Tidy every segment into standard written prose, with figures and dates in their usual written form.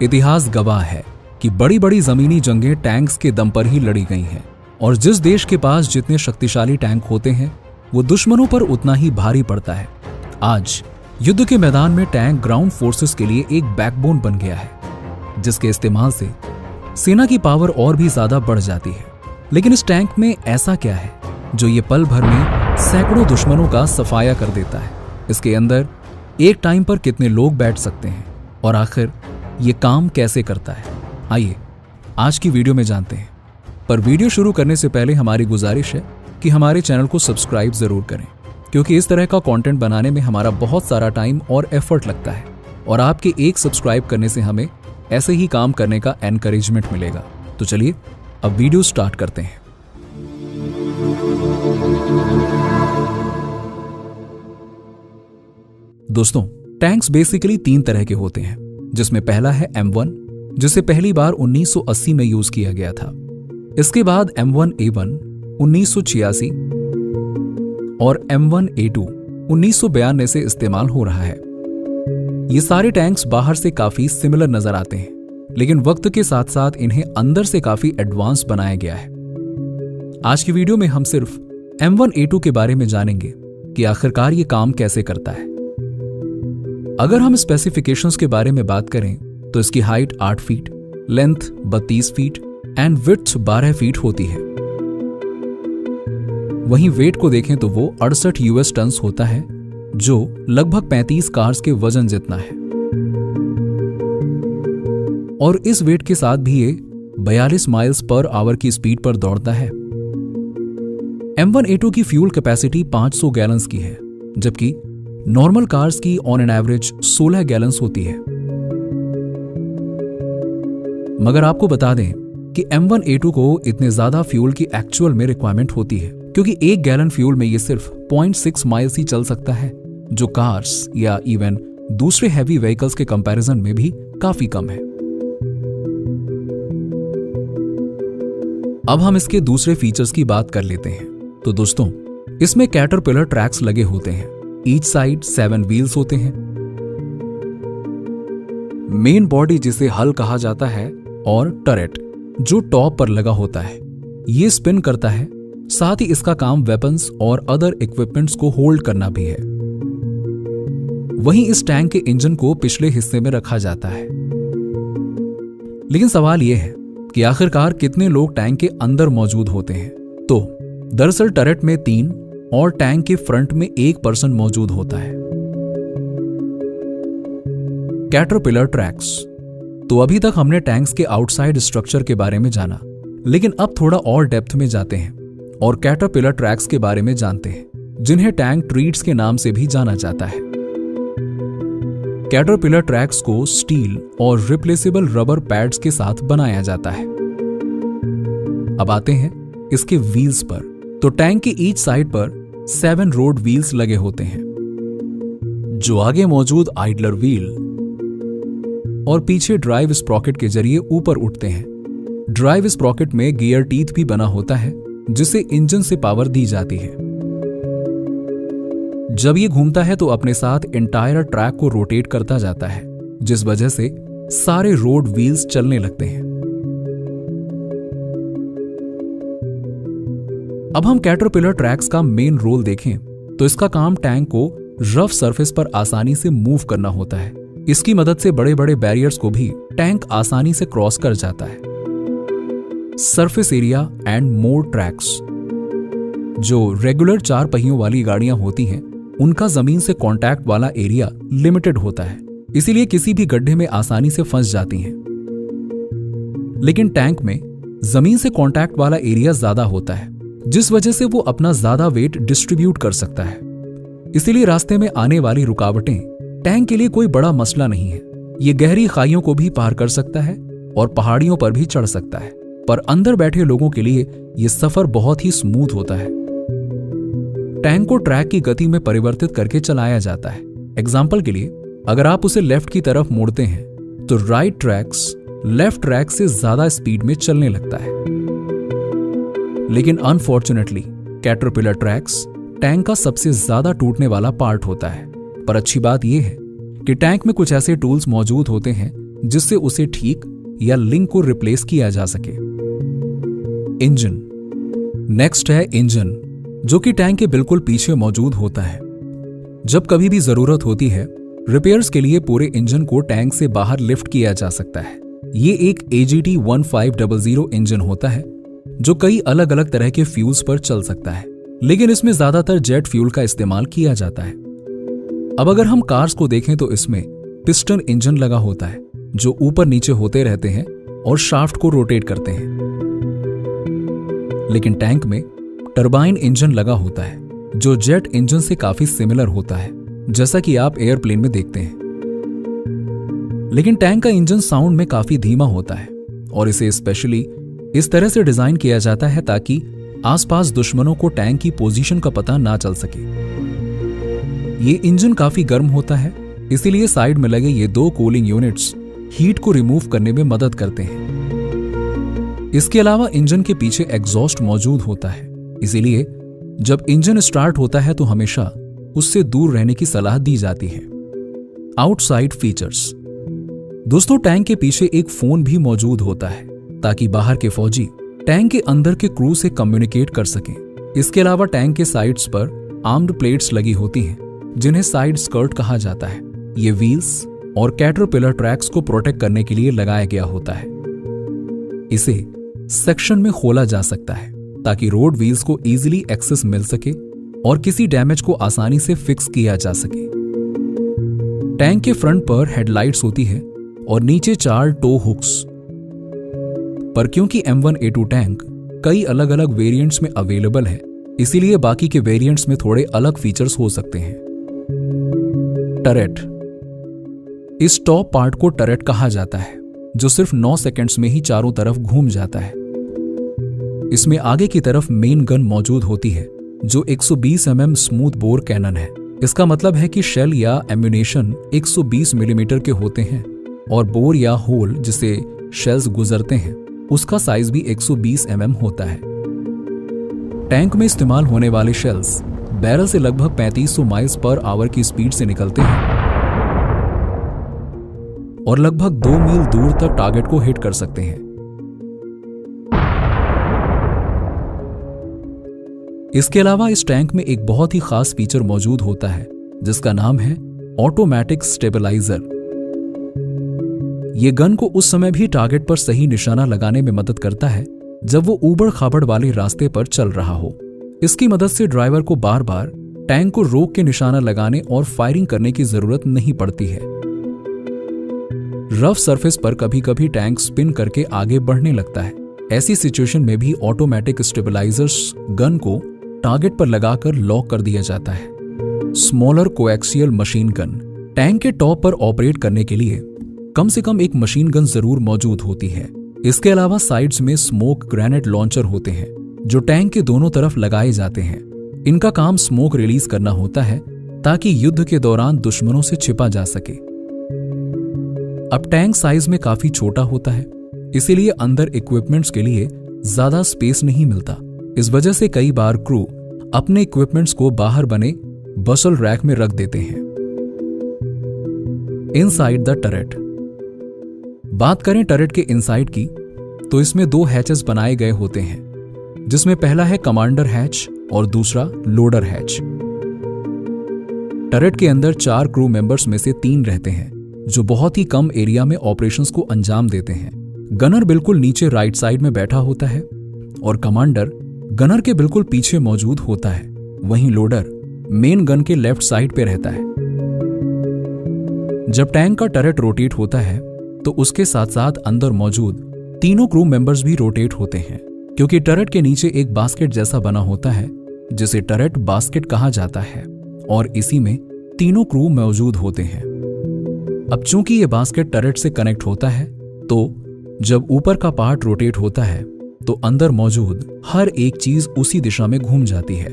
इतिहास गवाह है कि बड़ी बड़ी जमीनी जंगें टैंक्स के दम पर ही लड़ी गई हैं और जिस देश के पास जितने शक्तिशाली टैंक होते हैं वो दुश्मनों पर उतना ही भारी पड़ता है। आज युद्ध के मैदान में टैंक ग्राउंड फोर्सेस के लिए एक बैकबोन बन गया है, जिसके इस्तेमाल से सेना की पावर और भी ज्यादा बढ़ जाती है। लेकिन इस टैंक में ऐसा क्या है जो ये पल भर में सैकड़ों दुश्मनों का सफाया कर देता है? इसके अंदर एक टाइम पर कितने लोग बैठ सकते हैं और आखिर ये काम कैसे करता है? आइए आज की वीडियो में जानते हैं। पर वीडियो शुरू करने से पहले हमारी गुजारिश है कि हमारे चैनल को सब्सक्राइब जरूर करें, क्योंकि इस तरह का कंटेंट बनाने में हमारा बहुत सारा टाइम और एफर्ट लगता है और आपके एक सब्सक्राइब करने से हमें ऐसे ही काम करने का एनकरेजमेंट मिलेगा। तो चलिए अब वीडियो स्टार्ट करते हैं। दोस्तों, टैंक्स बेसिकली 3 तरह के होते हैं, जिसमें पहला है M1, जिसे पहली बार 1980 में यूज किया गया था। इसके बाद M1A1 1986 और M1A2 1992 से इस्तेमाल हो रहा है। ये सारे टैंक्स बाहर से काफी सिमिलर नजर आते हैं, लेकिन वक्त के साथ साथ इन्हें अंदर से काफी एडवांस बनाया गया है। आज की वीडियो में हम सिर्फ M1A2 के बारे में जानेंगे कि आखिरकार ये काम कैसे करता है। अगर हम स्पेसिफिकेशंस के बारे में बात करें तो इसकी height 8 feet, length 32 feet and width 12 feet होती है। वहीं वेट को देखें तो वो 68 US टन्स होता है, जो लगभग 35 कार्स के वजन जितना है। और इस वेट के साथ भी ये 42 माइल्स पर आवर की स्पीड पर दौड़ता है। M1A2 की फ्यूल कैपेसिटी 500 गैलन्स की है, जबकि नॉर्मल कार्स की ऑन एन एवरेज 16 गैलन्स होती है। मगर आपको बता दें कि M1A2 को इतने ज्यादा फ्यूल की एक्चुअल में रिक्वायरमेंट होती है, क्योंकि 1 गैलन फ्यूल में ये सिर्फ 0.6 माइल्स ही चल सकता है, जो कार्स या इवन दूसरे हैवी व्हीकल्स के कंपैरिजन में भी काफी कम है। अब हम इसके दूसरे फीचर्स की बात कर लेते हैं। तो दोस्तों, इसमें कैटरपिलर ट्रैक्स लगे होते हैं। ईच साइड 7 व्हील्स होते हैं। मेन बॉडी, जिसे हल कहा जाता है, और टरेट जो टॉप पर लगा होता है, ये स्पिन करता है। साथ ही इसका काम वेपन्स और अदर इक्विपमेंट्स को होल्ड करना भी है। वहीं इस टैंक के इंजन को पिछले हिस्से में रखा जाता है। लेकिन सवाल यह है कि आखिरकार कितने लोग टैंक के अंदर मौजूद होते हैं? तो दरअसल टरेट में 3 और टैंक के फ्रंट में 1 पर्सन मौजूद होता है। Caterpillar tracks. तो अभी तक हमने टैंक्स के आउटसाइड स्ट्रक्चर के बारे में जाना, लेकिन अब थोड़ा और डेप्थ में जाते हैं और कैटरपिलर ट्रैक्स के बारे में जानते हैं, जिन्हें टैंक ट्रीट्स के नाम से भी जाना जाता है। कैटरपिलर ट्रैक्स को स्टील और रिप्लेसेबल रबर पैड्स के साथ बनाया जाता है। अब आते हैं इसके व्हील्स पर। तो टैंक की ईच साइड पर 7 रोड व्हील्स लगे होते हैं, जो आगे मौजूद आइडलर व्हील और पीछे ड्राइव स्प्रॉकेट के जरिए ऊपर उठते हैं। ड्राइव स्प्रॉकेट में गियर टीथ भी बना होता है, जिसे इंजन से पावर दी जाती है। जब ये घूमता है तो अपने साथ एंटायर ट्रैक को रोटेट करता जाता है, जिस वजह से सारे रोड व्हील्स चलने लगते हैं। अब हम कैटरपिलर ट्रैक्स का मेन रोल देखें तो इसका काम टैंक को रफ सरफेस पर आसानी से मूव करना होता है। इसकी मदद से बड़े बड़े बैरियर्स को भी टैंक आसानी से क्रॉस कर जाता है। Surface area and more tracks. जो रेगुलर 4 पहियों वाली गाड़ियां होती हैं, उनका जमीन से कांटेक्ट वाला एरिया लिमिटेड होता है, इसीलिए किसी भी गड्ढे में आसानी से फंस जाती हैं। लेकिन टैंक में जमीन से कांटेक्ट वाला एरिया ज्यादा होता है, जिस वजह से वो अपना ज्यादा वेट डिस्ट्रीब्यूट कर सकता है। इसीलिए रास्ते में आने वाली रुकावटें टैंक के लिए कोई बड़ा मसला नहीं है। ये गहरी खाइयों को भी पार कर सकता है और पहाड़ियों पर भी चढ़ सकता है। पर अंदर बैठे लोगों के लिए ये सफर बहुत ही स्मूथ होता है। टैंक को ट्रैक की गति में परिवर्तित करके चलाया जाता है। एग्जाम्पल के लिए, अगर आप उसे लेफ्ट की तरफ मोड़ते हैं तो राइट ट्रैक्स लेफ्ट ट्रैक से ज्यादा स्पीड में चलने लगता है। लेकिन अनफॉर्चुनेटली कैटरपिलर ट्रैक्स टैंक का सबसे ज्यादा टूटने वाला पार्ट होता है। पर अच्छी बात यह है कि टैंक में कुछ ऐसे टूल्स मौजूद होते हैं जिससे उसे ठीक या लिंक को रिप्लेस किया जा सके। इंजन। नेक्स्ट है इंजन, जो कि टैंक के बिल्कुल पीछे मौजूद होता है। जब कभी भी जरूरत होती है रिपेयर्स के लिए पूरे इंजन को टैंक से बाहर लिफ्ट किया जा सकता है। ये एक AGT 1500 इंजन होता है जो कई अलग अलग तरह के फ्यूल्स पर चल सकता है, लेकिन इसमें ज्यादातर जेट फ्यूल का इस्तेमाल किया जाता है। अब अगर हम कार्स को देखें तो इसमें पिस्टन इंजन लगा होता है जो ऊपर नीचे होते रहते हैं और शाफ्ट को रोटेट करते हैं। लेकिन टैंक में टरबाइन इंजन लगा होता है जो जेट इंजन से काफी सिमिलर होता है, जैसा कि आप एयरप्लेन में देखते हैं। लेकिन टैंक का इंजन साउंड में काफी धीमा होता है और इसे स्पेशली इस तरह से डिजाइन किया जाता है ताकि आसपास दुश्मनों को टैंक की पोजीशन का पता ना चल सके। ये इंजन काफी गर्म होता है, इसीलिए साइड में लगे ये 2 कूलिंग यूनिट्स हीट को रिमूव करने में मदद करते हैं। इसके अलावा इंजन के पीछे एग्जॉस्ट मौजूद होता है, इसीलिए जब इंजन स्टार्ट होता है तो हमेशा उससे दूर रहने की सलाह दी जाती है। Outside features. दोस्तों, टैंक के पीछे एक फोन भी मौजूद होता है ताकि बाहर के फौजी टैंक के अंदर के क्रू से कम्युनिकेट कर सकें। इसके अलावा टैंक के साइड्स पर आर्म्ड प्लेट्स लगी होती हैं जिन्हें साइड स्कर्ट कहा जाता है। ये व्हील्स और कैटरपिलर ट्रैक्स को प्रोटेक्ट करने के लिए लगाया गया होता है। इसे सेक्शन में खोला जा सकता है ताकि रोड व्हील्स को इजीली एक्सेस मिल सके और किसी डैमेज को आसानी से फिक्स किया जा सके। टैंक के फ्रंट पर हेडलाइट्स होती है और नीचे 4 टो हुक्स। पर क्योंकि M1A2 टैंक कई अलग अलग वेरिएंट्स में अवेलेबल है, इसीलिए बाकी के वेरिएंट्स में थोड़े अलग फीचर्स हो सकते हैं। टरेट। इस टॉप पार्ट को टरेट कहा जाता है जो सिर्फ 9 सेकंड्स में ही चारों तरफ घूम जाता है। इसमें आगे की तरफ मेन गन मौजूद होती है जो 120 mm स्मूथ बोर कैनन है। इसका मतलब है कि शेल या एम्यूनेशन 120 मिलीमीटर के होते हैं और बोर या होल जिसे शेल्स गुजरते हैं उसका साइज भी 120 mm होता है। टैंक में इस्तेमाल होने वाले शेल्स बैरल से लगभग 3500 माइल्स पर आवर की स्पीड से निकलते हैं और लगभग 2 मील दूर तक टारगेट को हिट कर सकते हैं। इसके अलावा इस टैंक में एक बहुत ही खास फीचर मौजूद होता है जिसका नाम है ऑटोमेटिक स्टेबलाइजर। ये गन को उस समय भी टारगेट पर सही निशाना लगाने में मदद करता है जब वो ऊबड़ खाबड़ वाले रास्ते पर चल रहा हो। इसकी मदद से ड्राइवर को बार बार टैंक को रोक के निशाना लगाने और फायरिंग करने की जरूरत नहीं पड़ती है। रफ सरफेस पर कभी कभी टैंक स्पिन करके आगे बढ़ने लगता है। ऐसी सिचुएशन में भी ऑटोमेटिक स्टेबलाइजर्स गन को टारगेट पर लगाकर लॉक कर दिया जाता है। Smaller coaxial machine gun. Tank के टॉप पर ऑपरेट करने के लिए कम से कम एक मशीन गन जरूर मौजूद होती है। इसके अलावा साइड्स में स्मोक ग्रेनेड लॉन्चर होते हैं जो टैंक के दोनों तरफ लगाए जाते हैं। इनका काम स्मोक रिलीज करना होता है ताकि युद्ध के दौरान दुश्मनों से छिपा जा सके। अब टैंक साइज में काफी छोटा होता है, इसीलिए अंदर इक्विपमेंट्स के लिए ज्यादा स्पेस नहीं मिलता। इस वजह से कई बार क्रू अपने इक्विपमेंट्स को बाहर बने बसल रैक में रख देते हैं। Inside the turret. बात करें टरेट के इनसाइड की तो इसमें 2 हैचेस बनाए गए होते हैं जिसमें पहला है कमांडर हैच और दूसरा लोडर हैच। टरेट के अंदर 4 क्रू मेंबर्स में से 3 रहते हैं जो बहुत ही कम एरिया में ऑपरेशंस को अंजाम देते हैं। गनर बिल्कुल नीचे राइट साइड में बैठा होता है और कमांडर गनर के बिल्कुल पीछे मौजूद होता है। वहीं लोडर मेन गन के लेफ्ट साइड पे रहता है। जब टैंक का टरेट रोटेट होता है तो उसके साथ साथ अंदर मौजूद तीनों क्रू मेंबर्स भी रोटेट होते हैं, क्योंकि टरेट के नीचे एक बास्केट जैसा बना होता है जिसे टरेट बास्केट कहा जाता है और इसी में तीनों क्रू मौजूद होते हैं। अब चूंकि ये बास्केट टरेट से कनेक्ट होता है तो जब ऊपर का पार्ट रोटेट होता है तो अंदर मौजूद हर एक चीज उसी दिशा में घूम जाती है।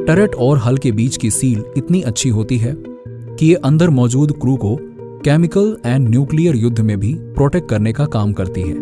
टरेट और हल के बीच की सील इतनी अच्छी होती है कि ये अंदर मौजूद क्रू को केमिकल एंड न्यूक्लियर युद्ध में भी प्रोटेक्ट करने का काम करती है।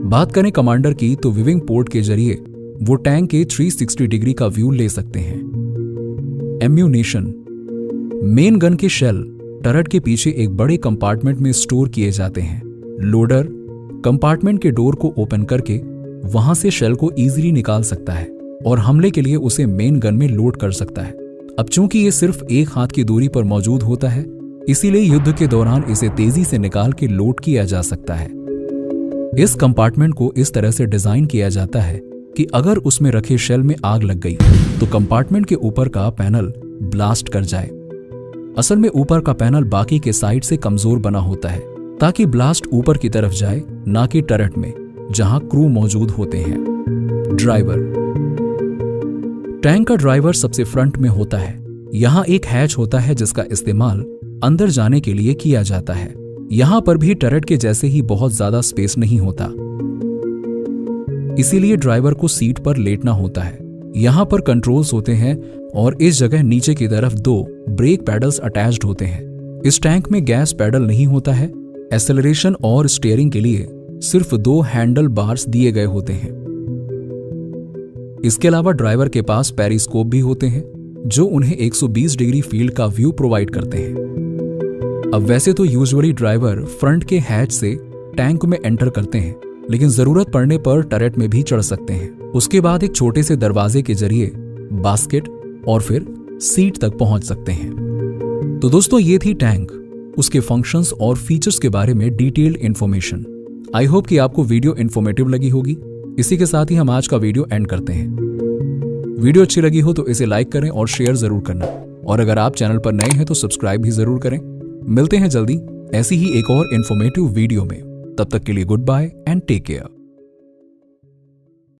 बात करें कमांडर की तो विविंग पोर्ट के जरिए वो टैंक के 360 डिग्री का व्यू ले सकते हैं। एम्यूनेशन। मेन गन के शेल टरट के पीछे एक बड़े कंपार्टमेंट में स्टोर किए जाते हैं। लोडर कंपार्टमेंट के डोर को ओपन करके वहां से शेल को इजीली निकाल सकता है और हमले के लिए उसे मेन गन में लोड कर सकता है। अब चूंकि ये सिर्फ एक हाथ की दूरी पर मौजूद होता है, इसीलिए युद्ध के दौरान इसे तेजी से निकाल के लोड किया जा सकता है। इस कंपार्टमेंट को इस तरह से डिजाइन किया जाता है कि अगर उसमें रखे शेल में आग लग गई तो कंपार्टमेंट के ऊपर का पैनल ब्लास्ट कर जाए। असल में ऊपर का पैनल बाकी के साइड से कमजोर बना होता है ताकि ब्लास्ट ऊपर की तरफ जाए, ना कि टरट में जहां क्रू मौजूद होते हैं। ड्राइवर टैंक का ड्राइवर सबसे फ्रंट में होता है। यहां एक हैच होता है जिसका इस्तेमाल अंदर जाने के लिए किया जाता है। यहां पर भी टरट के जैसे ही बहुत ज्यादा स्पेस नहीं होता, इसीलिए ड्राइवर को सीट पर लेटना होता है। यहां पर कंट्रोल्स होते हैं और इस जगह नीचे की तरफ 2 ब्रेक पैडल्स अटैच्ड होते हैं। इस टैंक में गैस पैडल नहीं होता है। एक्सेलरेशन और स्टीयरिंग के लिए सिर्फ 2 हैंडल बार्स दिए गए होते हैं। इसके अलावा ड्राइवर के पास पेरिस्कोप भी होते हैं जो उन्हें 120 डिग्री फील्ड का व्यू प्रोवाइड करते हैं। अब वैसे तो यूजुअली ड्राइवर फ्रंट के हैच से टैंक में एंटर करते हैं, लेकिन जरूरत पड़ने पर टरट में भी चढ़ सकते हैं। उसके बाद एक छोटे से दरवाजे के जरिए बास्केट और फिर सीट तक पहुंच सकते हैं। तो दोस्तों, ये थी टैंक, उसके फंक्शंस और फीचर्स के बारे में डिटेल्ड इंफॉर्मेशन। आई होप कि आपको वीडियो इंफॉर्मेटिव लगी होगी। इसी के साथ ही हम आज का वीडियो एंड करते हैं। वीडियो अच्छी लगी हो तो इसे लाइक करें और शेयर जरूर करना, और अगर आप चैनल पर नए हैं तो सब्सक्राइब भी जरूर करें। मिलते हैं जल्दी ऐसी ही एक और इंफॉर्मेटिव वीडियो में। तब तक के लिए goodbye and take care.